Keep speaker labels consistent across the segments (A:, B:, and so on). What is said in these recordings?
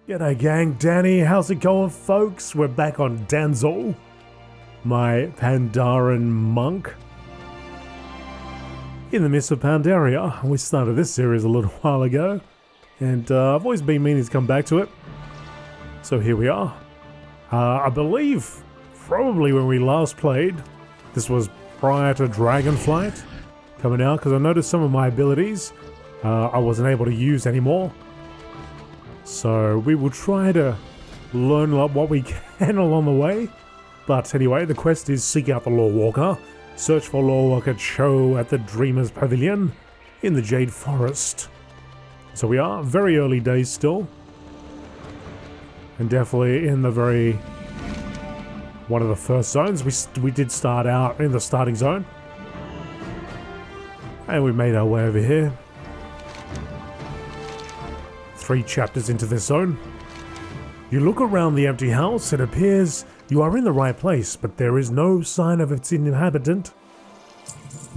A: G'day gang, Danny, how's it going folks? We're back on Danzol, my Pandaren monk. In the midst of Pandaria, we started this series a little while ago, and I've always been meaning to come back to it. So here we are. I believe, probably when we last played, this was prior to Dragonflight coming out, because I noticed some of my abilities I wasn't able to use anymore. So we will try to learn what we can along the way. But anyway, the quest is seek out the Lorewalker, search for Lorewalker Cho at the Dreamer's Pavilion in the Jade Forest. So we are very early days still. And definitely in the one of the first zones. We did start out in the starting zone. And we made our way over here. 3 chapters into this zone. You look around the empty house, it appears you are in the right place, but there is no sign of its inhabitant.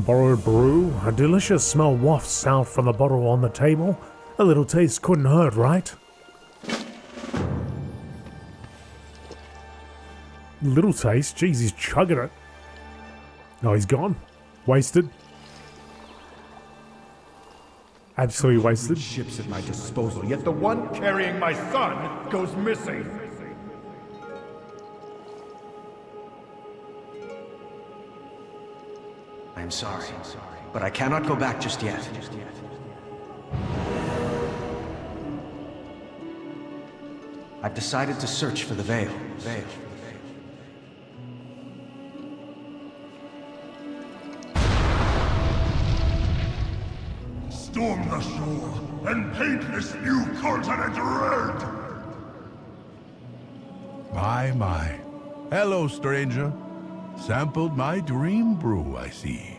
A: Borrowed brew, a delicious smell wafts out from the bottle on the table. A little taste couldn't hurt, right? Little taste? Jeez, he's chugging it. No, he's gone. Wasted. Absolutely wasted.
B: Ships at my disposal, yet the one carrying my son goes missing.
C: I'm sorry, but I cannot go back just yet. I've decided to search for the veil.
D: Storm the shore and paint this new continent red!
E: My. Hello, stranger. Sampled my dream brew, I see.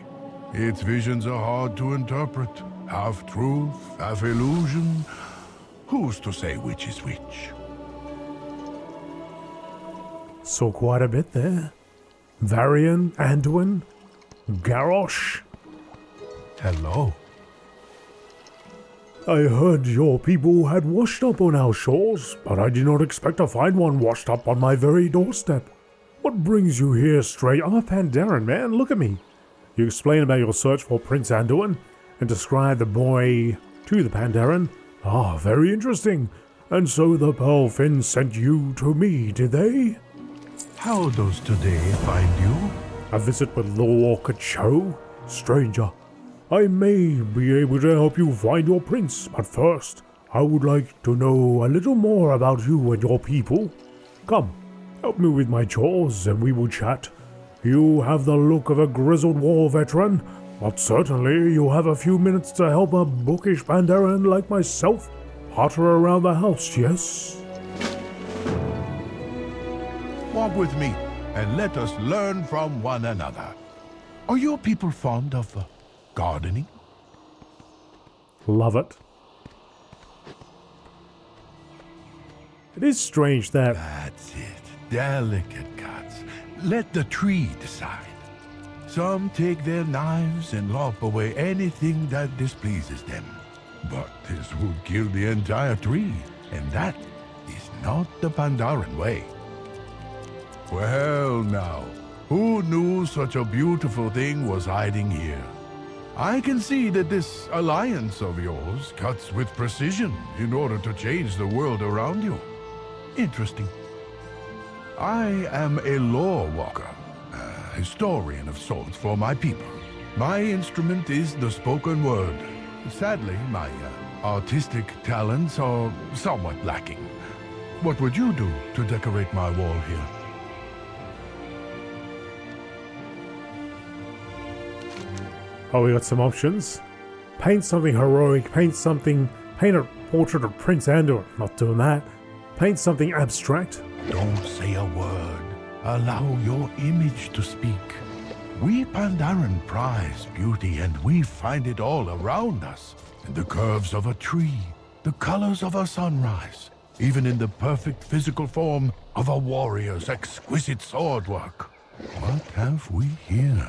E: Its visions are hard to interpret. Half truth, half illusion. Who's to say which is which?
A: Saw quite a bit there. Varian, Anduin, Garrosh.
E: Hello.
A: I heard your people had washed up on our shores, but I did not expect to find one washed up on my very doorstep. What brings you here straight? I'm a Pandaren, man, look at me. You explain about your search for Prince Anduin and describe the boy to the Pandaren. Ah, very interesting. And so the Pearlfins sent you to me, did they?
E: How does today find you?
A: A visit with Lorewalker Cho? Stranger, I may be able to help you find your prince, but first, I would like to know a little more about you and your people. Come, help me with my chores and we will chat. You have the look of a grizzled war veteran, but certainly you have a few minutes to help a bookish Pandaren like myself potter around the house, yes?
E: Walk with me, and let us learn from one another. Are your people fond of gardening?
A: Love it. It is strange that...
E: That's it. Delicate cuts. Let the tree decide. Some take their knives and lop away anything that displeases them. But this would kill the entire tree, and that is not the Pandaren way. Well now, who knew such a beautiful thing was hiding here? I can see that this alliance of yours cuts with precision in order to change the world around you. Interesting. I am a Lorewalker, a historian of sorts for my people. My instrument is the spoken word. Sadly, my artistic talents are somewhat lacking. What would you do to decorate my wall here?
A: Oh, we got some options. Paint something heroic, paint a portrait of Prince Anduin. Not doing that. Paint something abstract.
E: Don't say a word. Allow your image to speak. We Pandaren prize beauty, and we find it all around us. In the curves of a tree, the colors of a sunrise, even in the perfect physical form of a warrior's exquisite sword work. What have we here?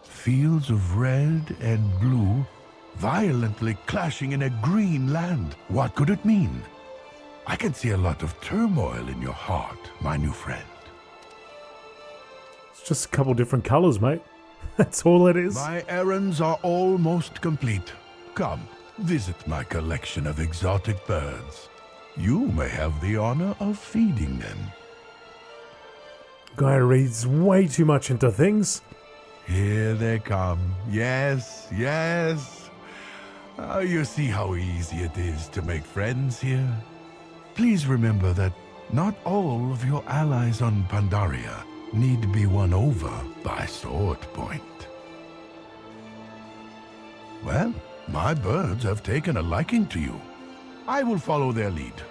E: Fields of red and blue, violently clashing in a green land. What could it mean? I can see a lot of turmoil in your heart, my new friend.
A: It's just a couple different colors, mate. That's all it is.
E: My errands are almost complete. Come, visit my collection of exotic birds. You may have the honor of feeding them.
A: Guy reads way too much into things.
E: Here they come. Yes, yes. You see how easy it is to make friends here? Please remember that not all of your allies on Pandaria need be won over by sword point. Well, my birds have taken a liking to you. I will follow their lead.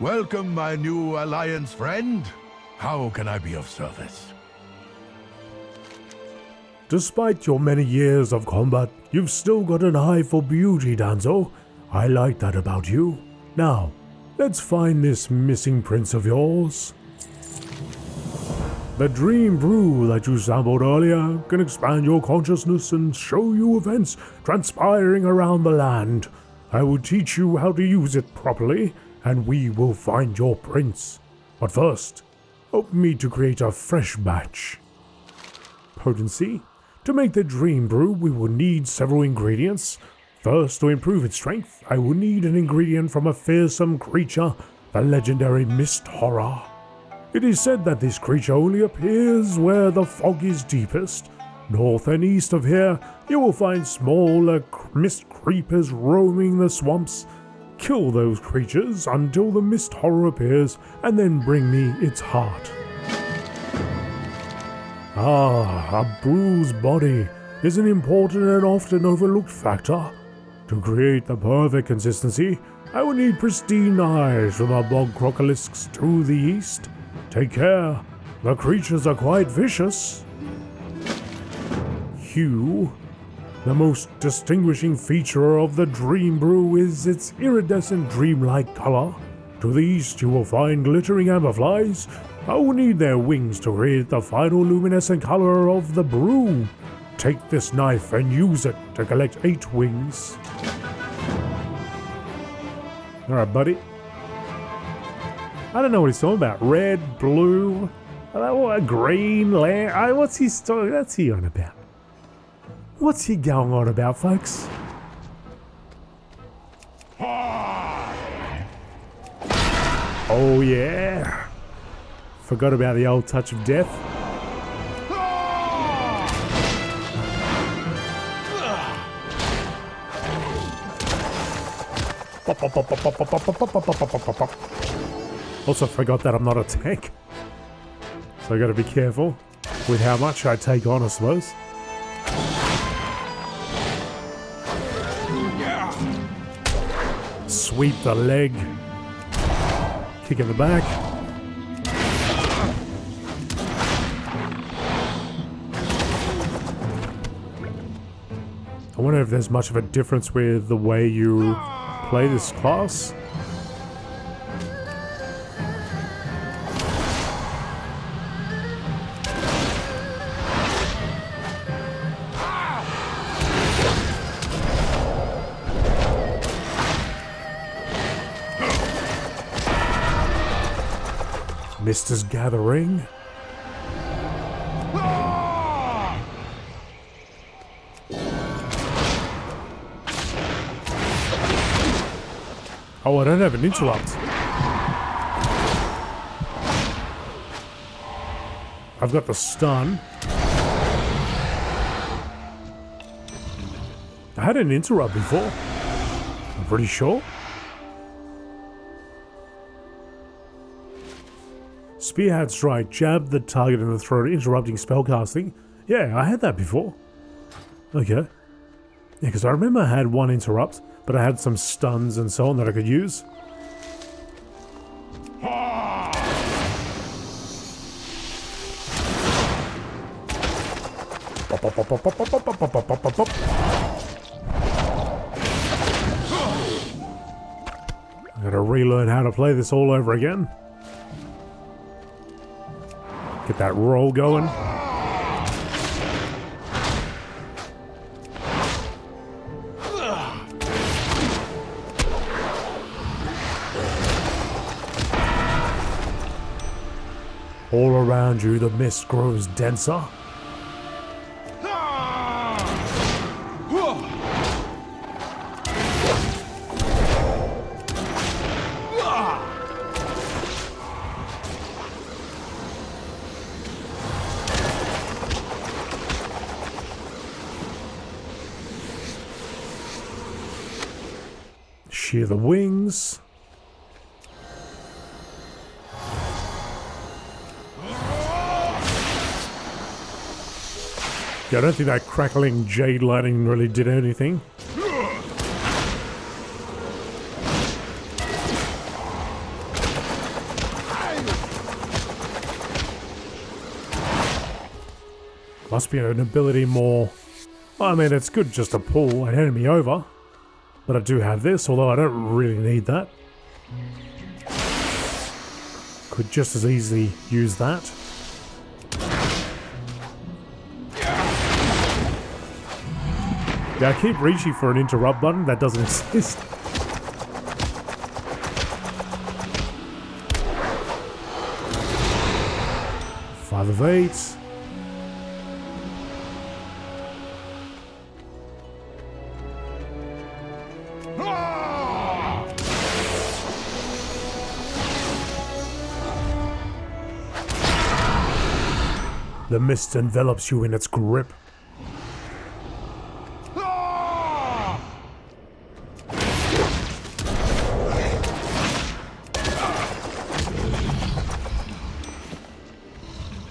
E: Welcome, my new Alliance friend. How can I be of service?
A: Despite your many years of combat, you've still got an eye for beauty, Danzo. I like that about you. Now, let's find this missing prince of yours. The dream brew that you sampled earlier can expand your consciousness and show you events transpiring around the land. I will teach you how to use it properly, and we will find your prince. But first, help me to create a fresh batch. Potency. To make the dream brew, we will need several ingredients. First, to improve its strength, I will need an ingredient from a fearsome creature, the legendary Mist Horror. It is said that this creature only appears where the fog is deepest. North and east of here, you will find smaller mist creepers roaming the swamps. Kill those creatures until the Mist Horror appears, and then bring me its heart. A brew's body is an important and often overlooked factor. To create the perfect consistency, I will need pristine eyes from the bog crocolisks to the east. Take care, the creatures are quite vicious. Hue. The most distinguishing feature of the Dream Brew is its iridescent dreamlike color. To the east you will find glittering amberflies. I will need their wings to create the final luminescent color of the brew. Take this knife and use it to collect 8 wings. Alright, buddy. I don't know what he's talking about. Red, blue, green, what's he on about? What's he going on about, folks? Oh yeah. Forgot about the old touch of death. Also forgot that I'm not a tank. So I gotta be careful with how much I take on, I suppose. Sweep the leg. Kick in the back. I wonder if there's much of a difference with the way you play this class. Mist is gathering. Oh, I don't have an interrupt. I've got the stun. I had an interrupt before. I'm pretty sure. Spearhead strike, jab the target in the throat, interrupting spellcasting. Yeah, I had that before. Okay. Yeah, because I remember I had one interrupt, but I had some stuns and so on that I could use. I gotta relearn how to play this all over again. Get that roll going. All around you, the mist grows denser. Shear the wings. Yeah, I don't think that crackling jade lightning really did anything. Must be an ability more... I mean, it's good just to pull an enemy over. But I do have this, although I don't really need that. Could just as easily use that. Yeah, I keep reaching for an interrupt button that doesn't exist. 5 of 8. The mist envelops you in its grip.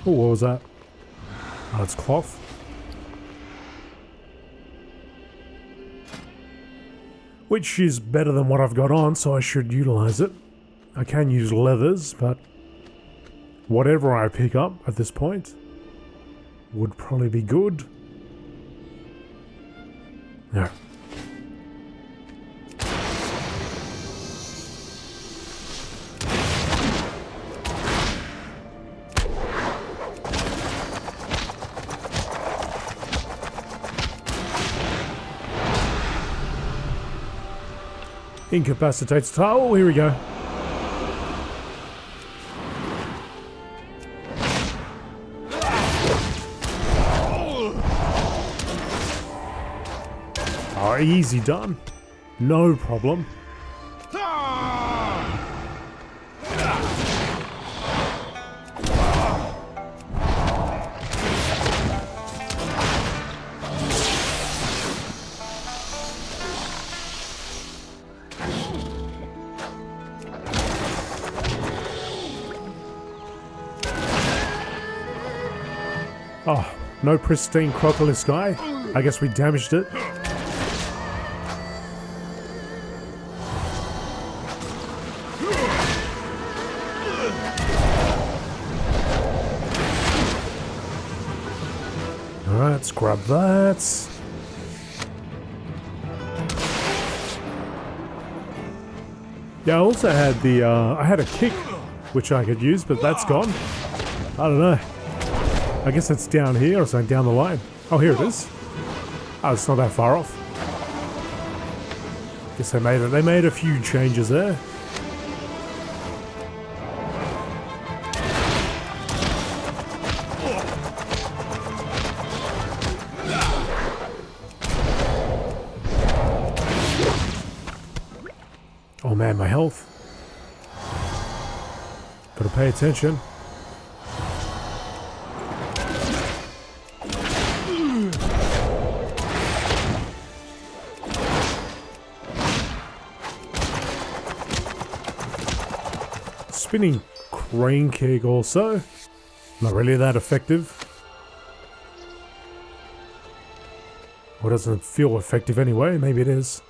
A: Oh, what was that? Oh, it's cloth. Which is better than what I've got on, so I should utilize it. I can use leathers, but whatever I pick up at this point would probably be good. No. Incapacitates. Oh, here we go. Oh, easy done. No problem. Oh, no pristine crocodile sky. I guess we damaged it. Alright, let's grab that. Yeah, I also had the, I had a kick, which I could use, but that's gone. I don't know. I guess it's down here or something down the line. Oh, here it is. Oh, it's not that far off. Guess they made a few changes there. Oh man, my health. Gotta pay attention. Spinning crane kick also. Not really that effective. Or doesn't feel effective anyway. Maybe it is.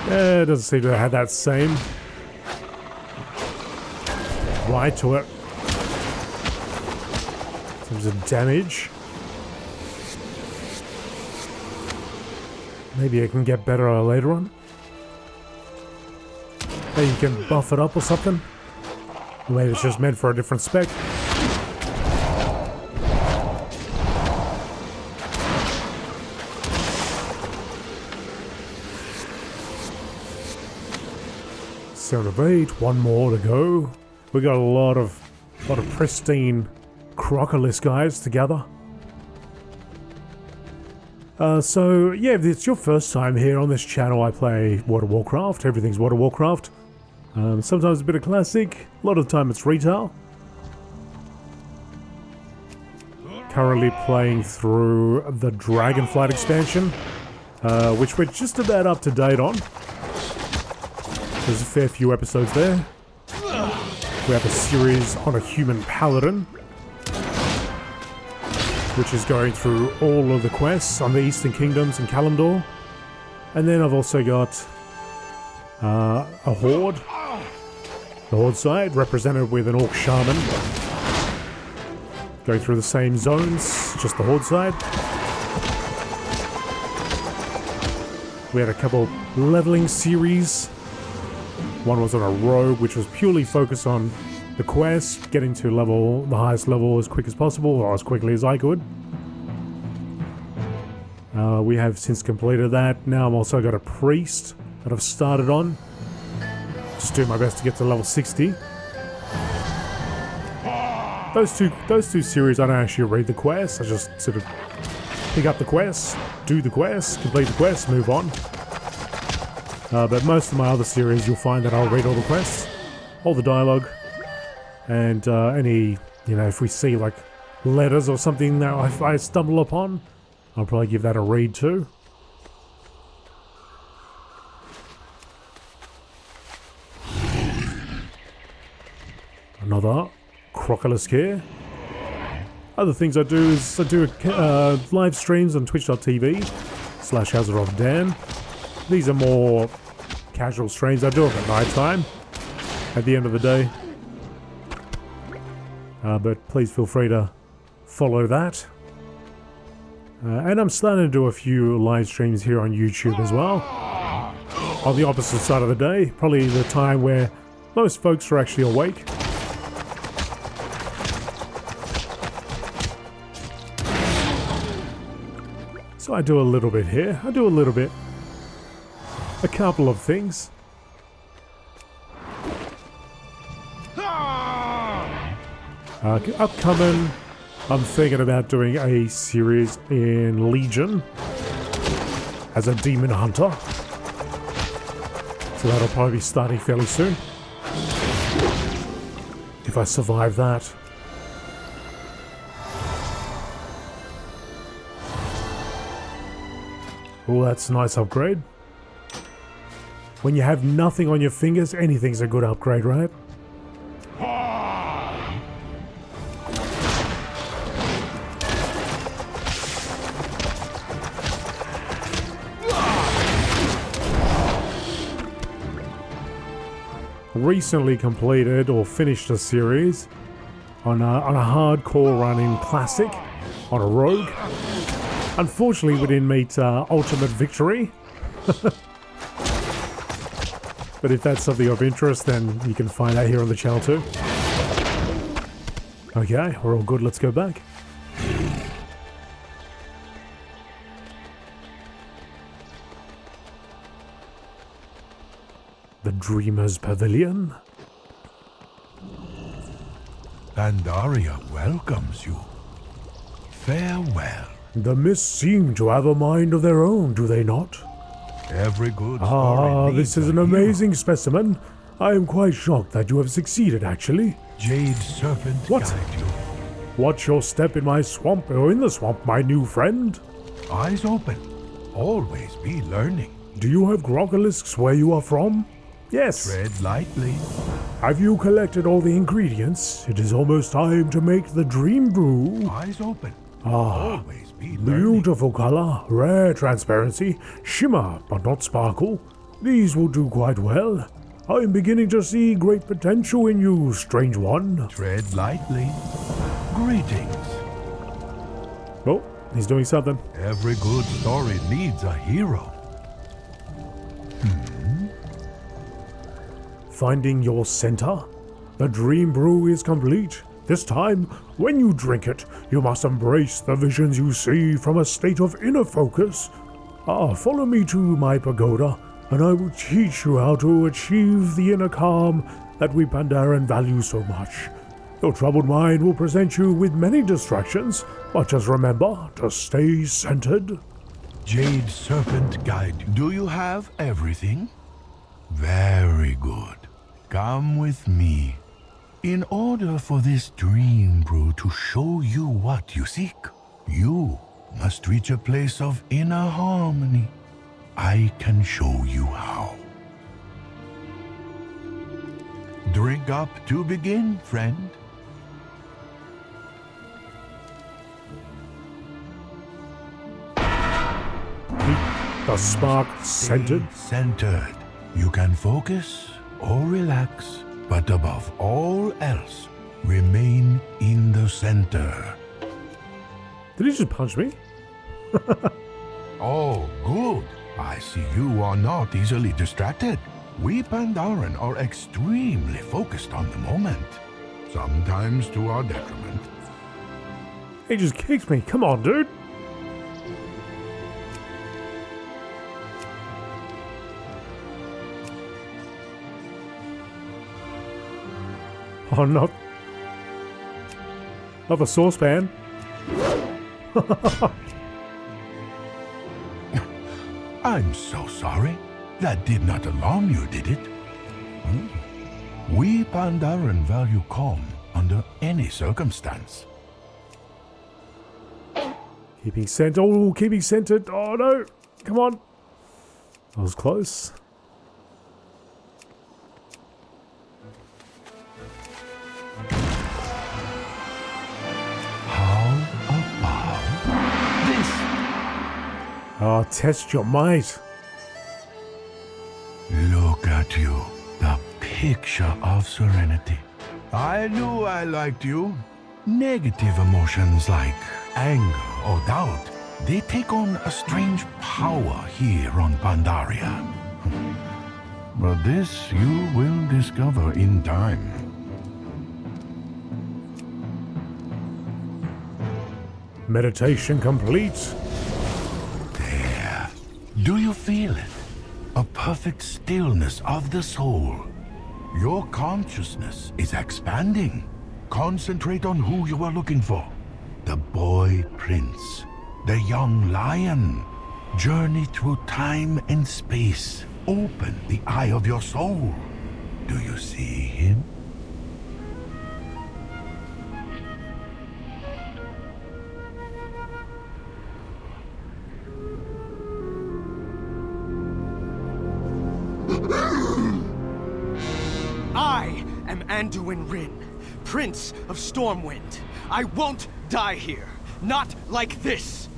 A: Yeah, it doesn't seem to have that same right to it. In terms of damage. Maybe it can get better later on. Maybe you can buff it up or something. Maybe it's just meant for a different spec. 7 of 8, one more to go. We got a lot of pristine Crocolis guys together. So yeah, if it's your first time here on this channel, I play Warcraft. Everything's Warcraft. Sometimes a bit of classic, a lot of the time it's retail. Currently playing through the Dragonflight expansion, which we're just about up to date on. There's a fair few episodes there. We have a series on a human paladin, which is going through all of the quests on the Eastern Kingdoms and Kalimdor. And then I've also got a Horde. The Horde side, represented with an Orc Shaman. Going through the same zones, just the Horde side. We had a couple leveling series. One was on a Rogue, which was purely focused on the quest, getting to the highest level as quick as possible, or as quickly as I could. We have since completed that. Now I'm also got a Priest that I've started on. Just doing my best to get to level 60. Those two series, I don't actually read the quests. I just sort of pick up the quests, do the quests, complete the quests, move on. But most of my other series, you'll find that I'll read all the quests, all the dialogue, and any, if we see like letters or something that I stumble upon, I'll probably give that a read too. Another Crocolis here. Other things I do is I do live streams on twitch.tv/AzerothDan. These are more casual streams. I do them at night time, at the end of the day. But please feel free to follow that. And I'm starting to do a few live streams here on YouTube as well. On the opposite side of the day, probably the time where most folks are actually awake. So I do a little bit here. I do a little bit. A couple of things. Upcoming, I'm thinking about doing a series in Legion as a demon hunter. So that'll probably be starting fairly soon. If I survive that. Oh, that's a nice upgrade. When you have nothing on your fingers, anything's a good upgrade, right? Recently completed or finished a series on a hardcore run in Classic on a Rogue. Unfortunately, we didn't meet Ultimate Victory. But if that's something of interest, then you can find out here on the channel too. Okay, we're all good. Let's go back. The Dreamer's Pavilion.
E: Pandaria welcomes you. Farewell.
A: The mists seem to have a mind of their own, do they not?
E: Every good story
A: this is an amazing specimen. I am quite shocked that you have succeeded, actually.
E: Jade Serpent guide you.
A: Watch your step in my swamp, or in the swamp, my new friend.
E: Eyes open. Always be learning.
A: Do you have Crocolisks where you are from? Yes.
E: Tread lightly.
A: Have you collected all the ingredients? It is almost time to make the dream brew.
E: Eyes open. Always be learning.
A: Beautiful color, rare transparency, shimmer but not sparkle. These will do quite well. I am beginning to see great potential in you, strange one.
E: Tread lightly. Greetings.
A: Oh, he's doing something.
E: Every good story needs a hero.
A: Finding your center? The dream brew is complete. This time, when you drink it, you must embrace the visions you see from a state of inner focus. Follow me to my pagoda, and I will teach you how to achieve the inner calm that we Pandaren value so much. Your troubled mind will present you with many distractions, but just remember to stay centered.
E: Jade Serpent Guide, do you have everything? Very good. Come with me. In order for this dream brew to show you what you seek, you must reach a place of inner harmony. I can show you how. Drink up to begin, friend.
A: The spark centered.
E: Centered. You can focus or relax, but above all else, remain in the center.
A: Did he just punch me?
E: Oh, good. I see you are not easily distracted. We Pandaren are extremely focused on the moment, sometimes to our detriment.
A: He just kicked me. Come on, dude. Oh, not the saucepan.
E: I'm so sorry. That did not alarm you, did it? We Pandaren value calm under any circumstance.
A: Keeping centered. Oh, keeping centered. Oh, no. Come on. That was close. Oh, test your might.
E: Look at you, the picture of serenity. I knew I liked you. Negative emotions like anger or doubt, they take on a strange power here on Pandaria. But this you will discover in time.
A: Meditation complete.
E: Do you feel it? A perfect stillness of the soul. Your consciousness is expanding. Concentrate on who you are looking for. The boy prince. The young lion. Journey through time and space. Open the eye of your soul. Do you see him?
F: I am Anduin Rin, Prince of Stormwind. I won't die here. Not like this.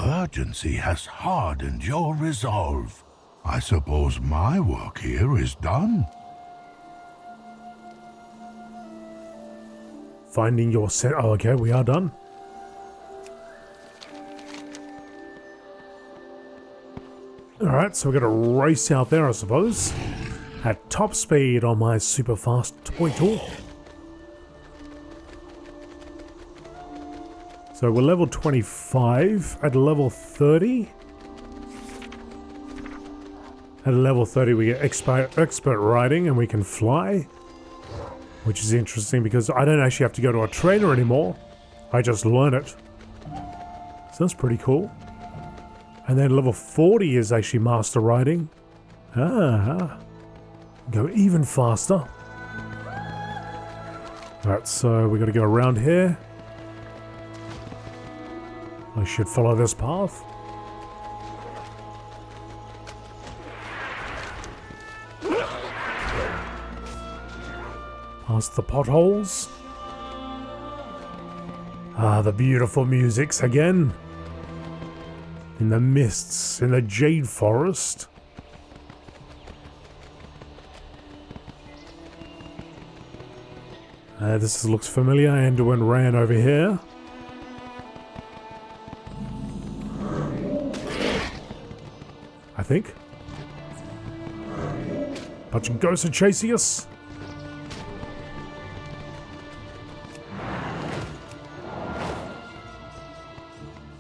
E: Urgency has hardened your resolve. I suppose my work here is done.
A: Finding your set. Oh, okay, we are done. Alright, so we're going to race out there, I suppose. At top speed on my super fast toy tool. So we're level 25 at level 30. At level 30 we get expert riding and we can fly. Which is interesting because I don't actually have to go to a trainer anymore. I just learn it. So that's pretty cool. And then level 40 is actually master riding. Go even faster. Alright, so we got to go around here. I should follow this path. Past the potholes. Ah, the beautiful musics again. In the mists, in the Jade Forest. This looks familiar. Anduin ran over here. I think. Bunch of ghosts are chasing us.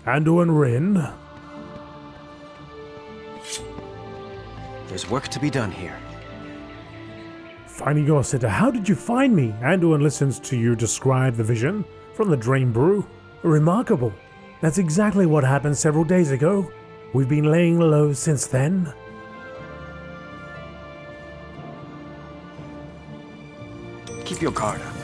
A: Anduin Rin.
C: There's work to be done here.
A: Finding your center. How did you find me? Anduin listens to you describe the vision from the dream brew. Remarkable. That's exactly what happened several days ago. We've been laying low since then.
C: Keep your guard up.